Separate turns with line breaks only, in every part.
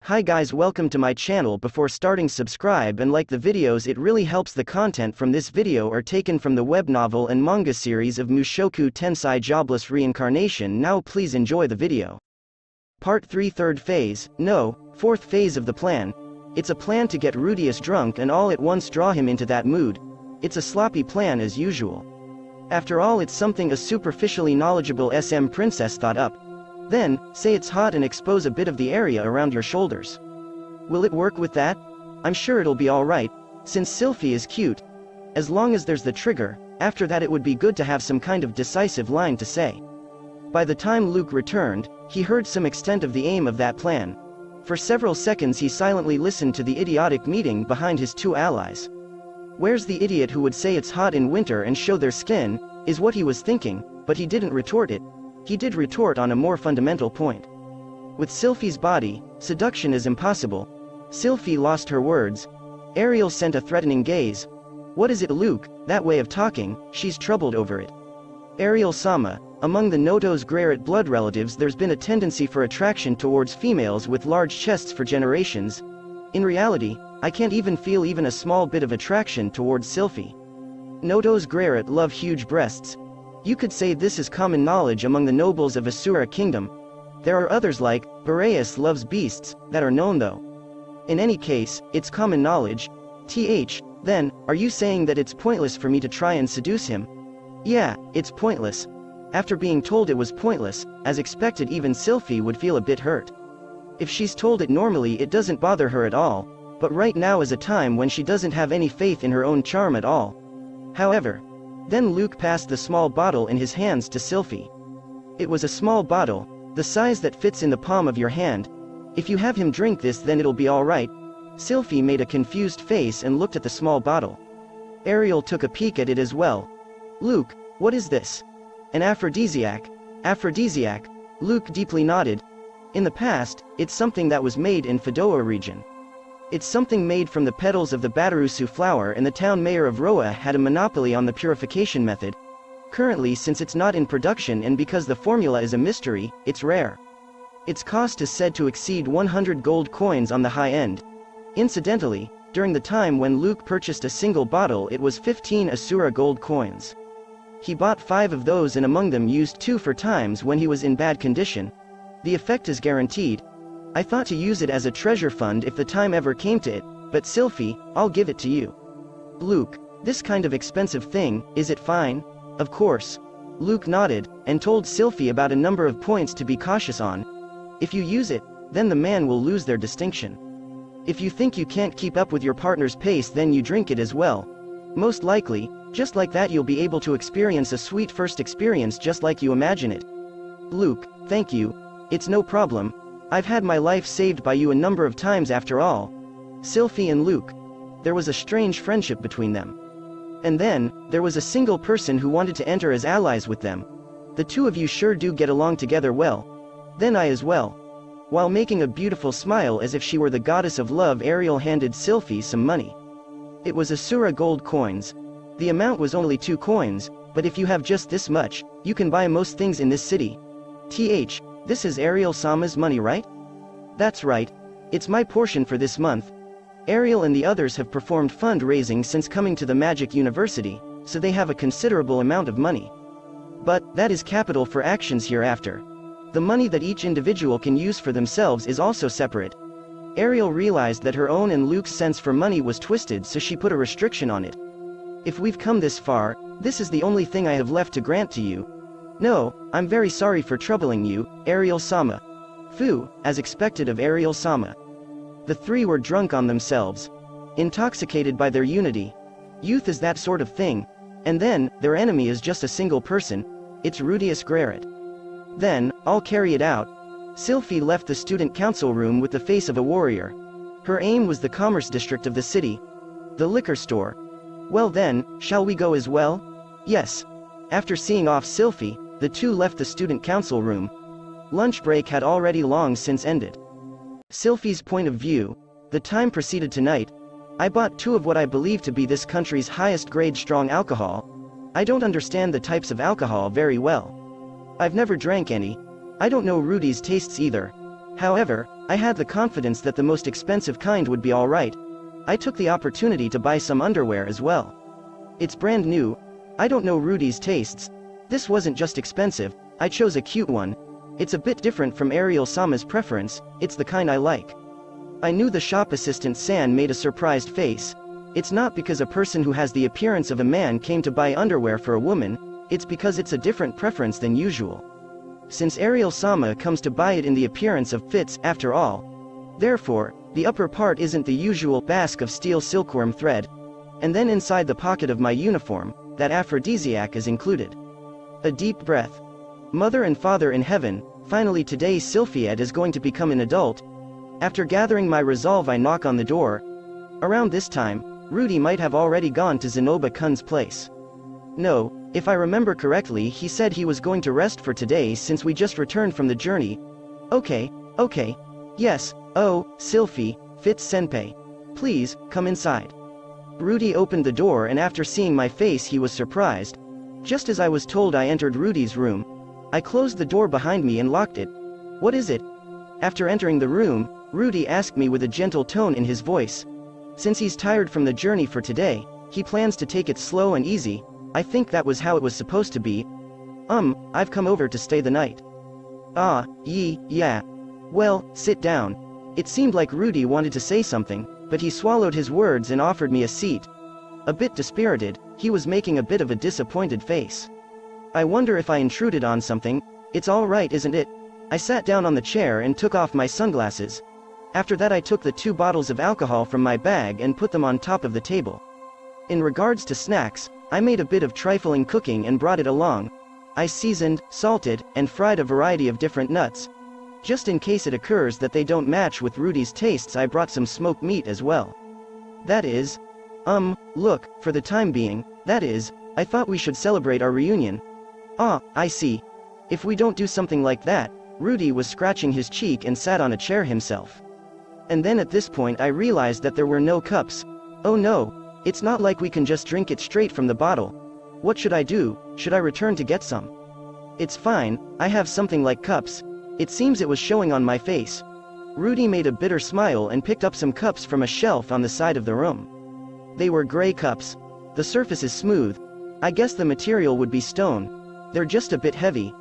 Hi guys, welcome to my channel. Before starting, subscribe and like the videos, it really helps. The content from this video are taken from the web novel and manga series of Mushoku Tensei Jobless Reincarnation. Now please enjoy the video. Part 3, third phase, no, fourth phase of the plan. It's a plan to get Rudeus drunk and all at once draw him into that mood. It's a sloppy plan as usual. After all, it's something a superficially knowledgeable SM princess thought up. Then, say it's hot and expose a bit of the area around your shoulders. Will it work with that? I'm sure it'll be alright, since Sylphy is cute. As long as there's the trigger, after that it would be good to have some kind of decisive line to say. By the time Luke returned, he heard some extent of the aim of that plan. For several seconds he silently listened to the idiotic meeting behind his two allies. Where's the idiot who would say it's hot in winter and show their skin, is what he was thinking, but he didn't retort it. He did retort on a more fundamental point. With Sylphy's body, seduction is impossible. Sylphy lost her words. Ariel sent a threatening gaze. What is it, Luke? That way of talking, she's troubled over it. Ariel-sama, among the Noto's Grerit blood relatives there's been a tendency for attraction towards females with large chests for generations. In reality, I can't even feel even a small bit of attraction towards Sylphy. Noto's Grerit love huge breasts. You could say this is common knowledge among the nobles of Asura Kingdom. There are others like, Boreas loves beasts, that are known though. In any case, it's common knowledge. Then, are you saying that it's pointless for me to try and seduce him? Yeah, it's pointless. After being told it was pointless, as expected, even Sylphy would feel a bit hurt. If she's told it normally it doesn't bother her at all, but right now is a time when she doesn't have any faith in her own charm at all. However, then Luke passed the small bottle in his hands to Sylphy. It was a small bottle, the size that fits in the palm of your hand. If you have him drink this, then it'll be alright. Sylphy made a confused face and looked at the small bottle. Ariel took a peek at it as well. Luke, what is this? An aphrodisiac? Aphrodisiac? Luke deeply nodded. In the past, it's something that was made in Fedoa region. It's something made from the petals of the Batarusu flower, and the town mayor of Roa had a monopoly on the purification method. Currently, since it's not in production and because the formula is a mystery, it's rare. Its cost is said to exceed 100 gold coins on the high end. Incidentally, during the time when Luke purchased a single bottle it was 15 Asura gold coins. He bought 5 of those and among them used 2 for times when he was in bad condition. The effect is guaranteed. I thought to use it as a treasure fund if the time ever came to it, but Sylphy, I'll give it to you. Luke, this kind of expensive thing, is it fine? Of course. Luke nodded, and told Sylphy about a number of points to be cautious on. If you use it, then the man will lose their distinction. If you think you can't keep up with your partner's pace, then you drink it as well. Most likely, just like that you'll be able to experience a sweet first experience just like you imagine it. Luke, thank you. It's no problem. I've had my life saved by you a number of times after all. Sylphy and Luke. There was a strange friendship between them. And then, there was a single person who wanted to enter as allies with them. The two of you sure do get along together well. Then I as well. While making a beautiful smile as if she were the goddess of love, Ariel handed Sylphy some money. It was Asura gold coins. The amount was only 2 coins, but if you have just this much, you can buy most things in this city. This is Ariel-sama's money, right? That's right. It's my portion for this month. Ariel and the others have performed fundraising since coming to the Magic University, so they have a considerable amount of money. But, that is capital for actions hereafter. The money that each individual can use for themselves is also separate. Ariel realized that her own and Luke's sense for money was twisted, so she put a restriction on it. If we've come this far, this is the only thing I have left to grant to you. No, I'm very sorry for troubling you, Ariel-sama. Phew, as expected of Ariel-sama. The three were drunk on themselves. Intoxicated by their unity. Youth is that sort of thing. And then, their enemy is just a single person. It's Rudeus Grerit. Then, I'll carry it out. Sylphy left the student council room with the face of a warrior. Her aim was the commerce district of the city. The liquor store. Well then, shall we go as well? Yes. After seeing off Sylphy, the two left the student council room. Lunch break had already long since ended. Sylphy's point of view. The time proceeded tonight. I bought 2 of what I believe to be this country's highest grade strong alcohol. I don't understand the types of alcohol very well. I've never drank any. I don't know Rudy's tastes either. However, I had the confidence that the most expensive kind would be alright. I took the opportunity to buy some underwear as well. It's brand new. I don't know Rudy's tastes. This wasn't just expensive, I chose a cute one. It's a bit different from Ariel-sama's preference, it's the kind I like. I knew the shop assistant San made a surprised face. It's not because a person who has the appearance of a man came to buy underwear for a woman, it's because it's a different preference than usual. Since Ariel-sama comes to buy it in the appearance of fits after all. Therefore, the upper part isn't the usual basque of steel silkworm thread. And then inside the pocket of my uniform, that aphrodisiac is included. A deep breath. Mother and father in heaven, finally today Sylphy is going to become an adult. After gathering my resolve I knock on the door. Around this time, Rudy might have already gone to Zenoba-kun's place. No, if I remember correctly he said he was going to rest for today since we just returned from the journey. Okay. Yes, oh, Sylphy, Fitz-senpai. Please, come inside. Rudy opened the door and after seeing my face he was surprised. Just as I was told I entered Rudy's room. I closed the door behind me and locked it. What is it? After entering the room, Rudy asked me with a gentle tone in his voice. Since he's tired from the journey for today, he plans to take it slow and easy. I think that was how it was supposed to be. I've come over to stay the night. Ah, yeah. Well, sit down. It seemed like Rudy wanted to say something, but he swallowed his words and offered me a seat. A bit dispirited, he was making a bit of a disappointed face. I wonder if I intruded on something. It's all right, isn't it? I sat down on the chair and took off my sunglasses. After that I took the 2 bottles of alcohol from my bag and put them on top of the table. In regards to snacks, I made a bit of trifling cooking and brought it along. I seasoned, salted, and fried a variety of different nuts. Just in case it occurs that they don't match with Rudy's tastes I brought some smoked meat as well. That is, look, for the time being, that is, I thought we should celebrate our reunion. Ah, I see. If we don't do something like that, Rudy was scratching his cheek and sat on a chair himself. And then at this point I realized that there were no cups. Oh no, it's not like we can just drink it straight from the bottle. What should I do? Should I return to get some? It's fine, I have something like cups. It seems it was showing on my face. Rudy made a bitter smile and picked up some cups from a shelf on the side of the room. They were gray cups. The surface is smooth. I guess the material would be stone. They're just a bit heavy.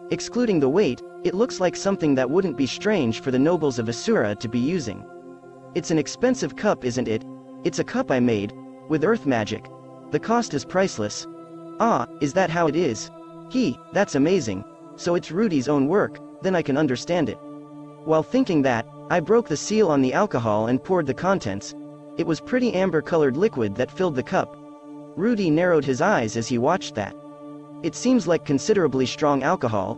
Excluding the weight, it looks like something that wouldn't be strange for the nobles of Asura to be using. It's an expensive cup, isn't it? It's a cup I made, with earth magic. The cost is priceless. Ah, is that how it is? That's amazing. So it's Rudy's own work, then I can understand it. While thinking that, I broke the seal on the alcohol and poured the contents. It was pretty amber-colored liquid that filled the cup. Rudy narrowed his eyes as he watched that. It seems like considerably strong alcohol.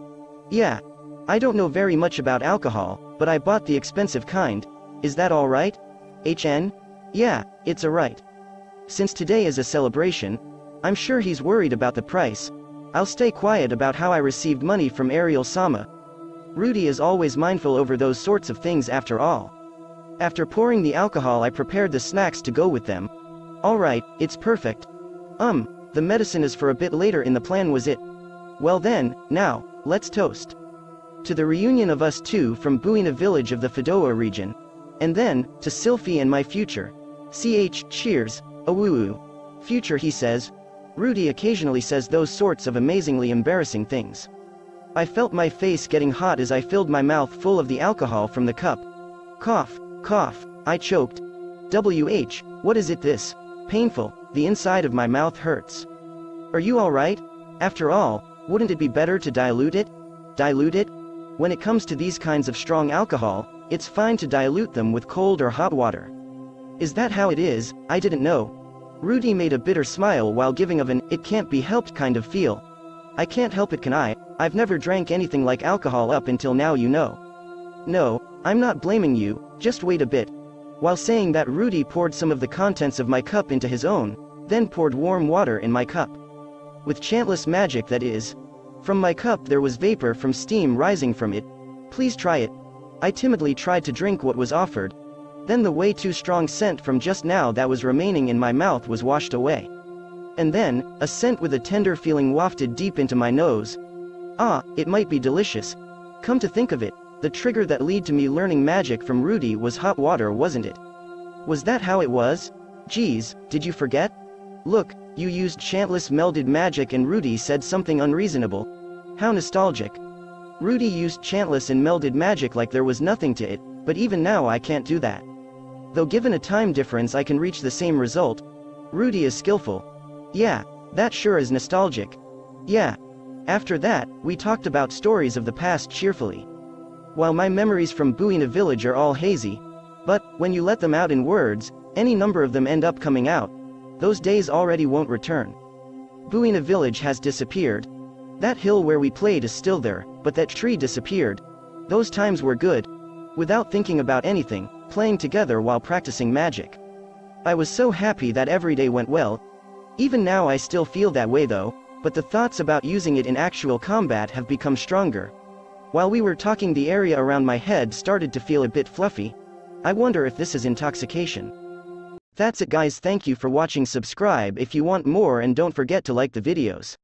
Yeah. I don't know very much about alcohol, but I bought the expensive kind. Is that alright? Yeah, it's alright. Since today is a celebration, I'm sure he's worried about the price. I'll stay quiet about how I received money from Ariel-sama. Rudy is always mindful over those sorts of things after all. After pouring the alcohol I prepared the snacks to go with them. Alright, it's perfect. The medicine is for a bit later in the plan, was it? Well then, now, let's toast. To the reunion of us two from Buina village of the Fedoa region. And then, to Sylphy and my future. Cheers, awoo. Future, he says. Rudy occasionally says those sorts of amazingly embarrassing things. I felt my face getting hot as I filled my mouth full of the alcohol from the cup. Cough, I choked. What is it this? Painful, the inside of my mouth hurts. Are you alright? After all, wouldn't it be better to dilute it? When it comes to these kinds of strong alcohol, it's fine to dilute them with cold or hot water. Is that how it is? I didn't know. Rudy made a bitter smile while giving of an "it can't be helped" kind of feel. I can't help it, can I? I've never drank anything like alcohol up until now, you know. No, I'm not blaming you, just wait a bit. While saying that, Rudy poured some of the contents of my cup into his own, then poured warm water in my cup. With chantless magic, that is. From my cup there was vapor from steam rising from it. Please try it. I timidly tried to drink what was offered. Then the way too strong scent from just now that was remaining in my mouth was washed away. And then, a scent with a tender feeling wafted deep into my nose. Ah, it might be delicious. Come to think of it, The trigger that led to me learning magic from Rudy was hot water, wasn't it? Was that how it was? Geez, did you forget? Look, you used chantless melded magic and Rudy said something unreasonable. How nostalgic. Rudy used chantless and melded magic like there was nothing to it, but even now I can't do that. Though given a time difference I can reach the same result. Rudy is skillful. Yeah, that sure is nostalgic. Yeah. After that, we talked about stories of the past cheerfully. While my memories from Buina Village are all hazy, but, when you let them out in words, any number of them end up coming out. Those days already won't return. Buina Village has disappeared. That hill where we played is still there, but that tree disappeared. Those times were good. Without thinking about anything, playing together while practicing magic. I was so happy that every day went well. Even now I still feel that way though, but the thoughts about using it in actual combat have become stronger. While we were talking, the area around my head started to feel a bit fluffy. I wonder if this is intoxication. That's it guys, thank you for watching. Subscribe if you want more and don't forget to like the videos.